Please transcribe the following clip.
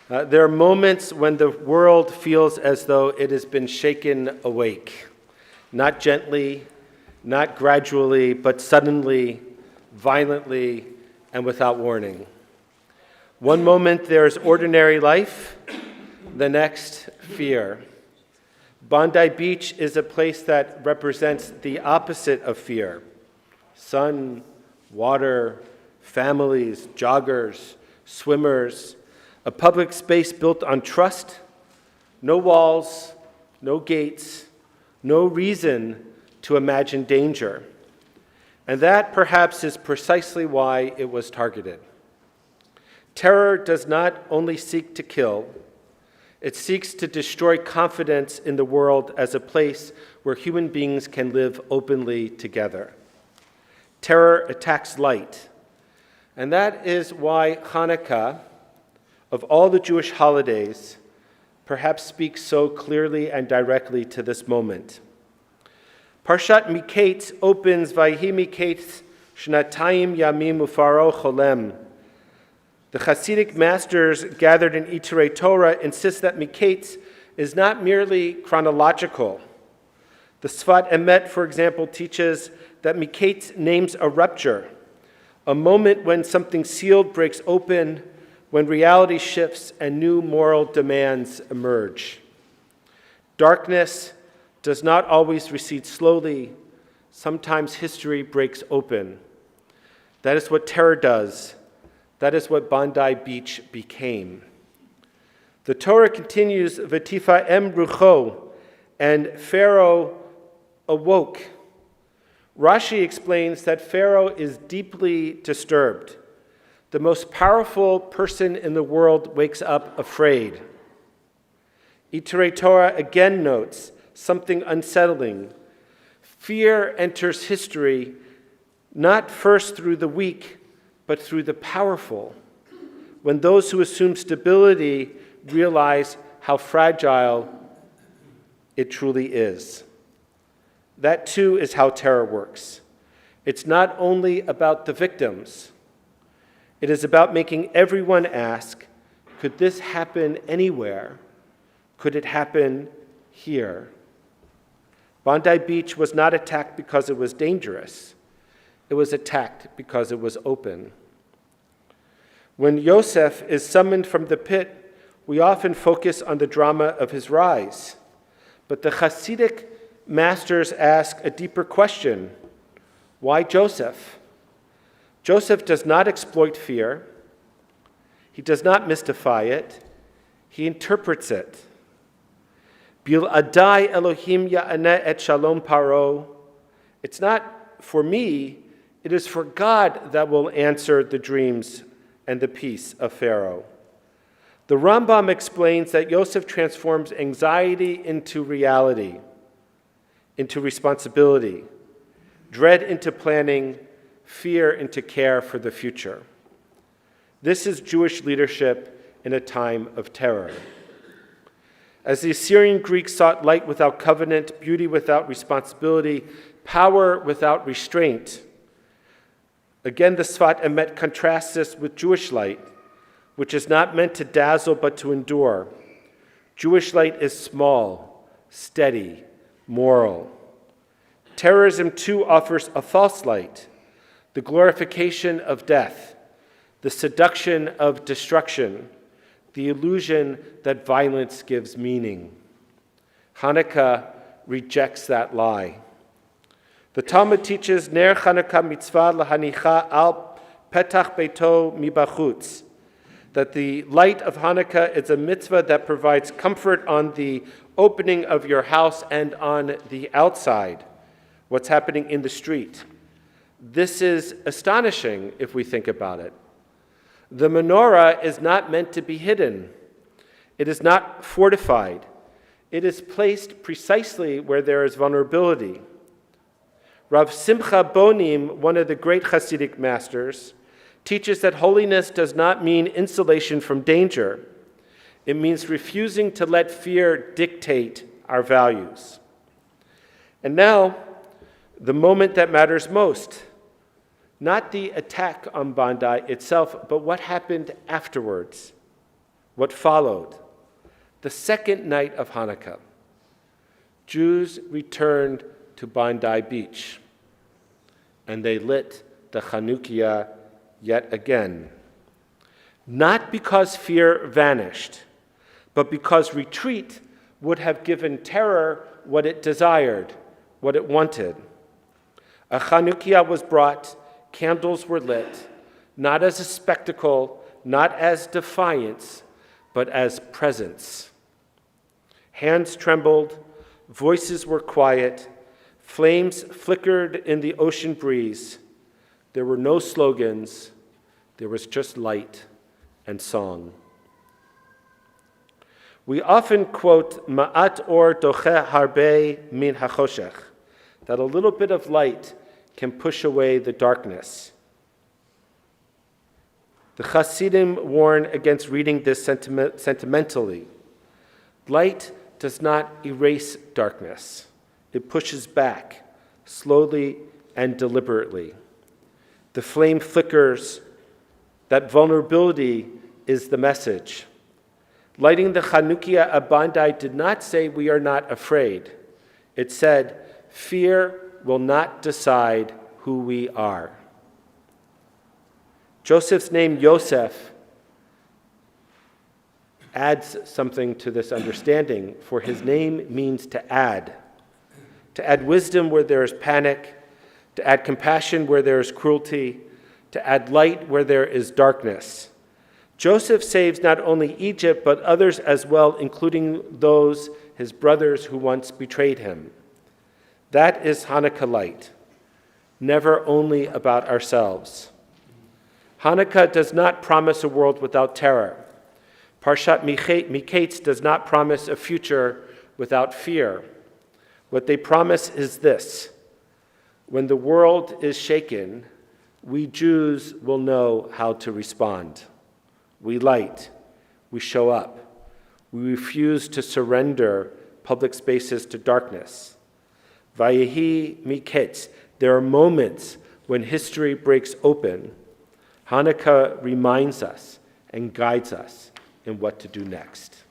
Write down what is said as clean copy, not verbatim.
There are moments when the world feels as though it has been shaken awake, not gently, not gradually, but suddenly, violently, and without warning. One moment there is ordinary life, the next, fear. Bondi Beach is a place that represents the opposite of fear. Sun, water, families, joggers, swimmers, a public space built on trust, no walls, no gates, no reason to imagine danger. And that perhaps is precisely why it was targeted. Terror does not only seek to kill, it seeks to destroy confidence in the world as a place where human beings can live openly together. Terror attacks light. And that is why Hanukkah, of all the Jewish holidays, perhaps speaks so clearly and directly to this moment. Parshat Miketz opens, Vayhi Miketz Shnatayim Yamim Ufaro Cholem. The Hasidic masters gathered in Iturei Torah insist that Miketz is not merely chronological. The Sfat Emet, for example, teaches that Miketz names a rupture, a moment when something sealed breaks open, when reality shifts and new moral demands emerge. Darkness does not always recede slowly. Sometimes history breaks open. That is what terror does. That is what Bondi Beach became. The Torah continues, V'tifa'em rucho, and Pharaoh awoke. Rashi explains that Pharaoh is deeply disturbed. The most powerful person in the world wakes up afraid. Iturei Torah again notes something unsettling. Fear enters history not first through the weak, but through the powerful, when those who assume stability realize how fragile it truly is. That too is how terror works. It's not only about the victims. It is about making everyone ask, could this happen anywhere? Could it happen here? Bondi Beach was not attacked because it was dangerous. It was attacked because it was open. When Yosef is summoned from the pit, we often focus on the drama of his rise. But the Hasidic masters ask a deeper question. Why Joseph? Joseph does not exploit fear. He does not mystify it. He interprets it. Bil'adai Elohim ya'aneh et shalom paro. It's not for me, it is for God that will answer the dreams and the peace of Pharaoh. The Rambam explains that Yosef transforms anxiety into reality, into responsibility, dread into planning, fear into care for the future. This is Jewish leadership in a time of terror. As the Assyrian Greeks sought light without covenant, beauty without responsibility, power without restraint, again the Sfat Emet contrasts this with Jewish light, which is not meant to dazzle but to endure. Jewish light is small, steady, moral. Terrorism too offers a false light, the glorification of death, the seduction of destruction, the illusion that violence gives meaning. Hanukkah rejects that lie. The Talmud teaches, Ner Hanukkah mitzvah lahanicha al petach beito mibachutz, that the light of Hanukkah is a mitzvah that provides comfort on the opening of your house and on the outside, what's happening in the street. This is astonishing if we think about it. The menorah is not meant to be hidden. It is not fortified. It is placed precisely where there is vulnerability. Rav Simcha Bonim, one of the great Hasidic masters, teaches that holiness does not mean insulation from danger. It means refusing to let fear dictate our values. And now, the moment that matters most. Not the attack on Bondi itself, but what happened afterwards. what followed, the second night of Hanukkah, Jews returned to Bondi Beach, and they lit the Hanukkiah yet again. Not because fear vanished, but because retreat would have given terror what it desired, what it wanted. A Hanukkiah was brought, candles were lit, not as a spectacle, not as defiance, but as presence. Hands trembled, voices were quiet, flames flickered in the ocean breeze. There were no slogans, there was just light and song. We often quote Ma'at or doche harbe min hachoshech, that a little bit of light can push away the darkness. The Hasidim warn against reading this sentimentally. Light does not erase darkness. It pushes back, slowly and deliberately. The flame flickers. That vulnerability is the message. Lighting the Hanukkiah at Bondi did not say we are not afraid. It said, fear will not decide who we are. Joseph's name, Yosef, adds something to this understanding, for his name means to add wisdom where there is panic, to add compassion where there is cruelty, to add light where there is darkness. Joseph saves not only Egypt, but others as well, including those, his brothers, who once betrayed him. That is Hanukkah light, never only about ourselves. Hanukkah does not promise a world without terror. Parshat Miketz does not promise a future without fear. What they promise is this: when the world is shaken, we Jews will know how to respond. We light, we show up, we refuse to surrender public spaces to darkness. Vayehi Miketz, there are moments when history breaks open. Hanukkah reminds us and guides us in what to do next.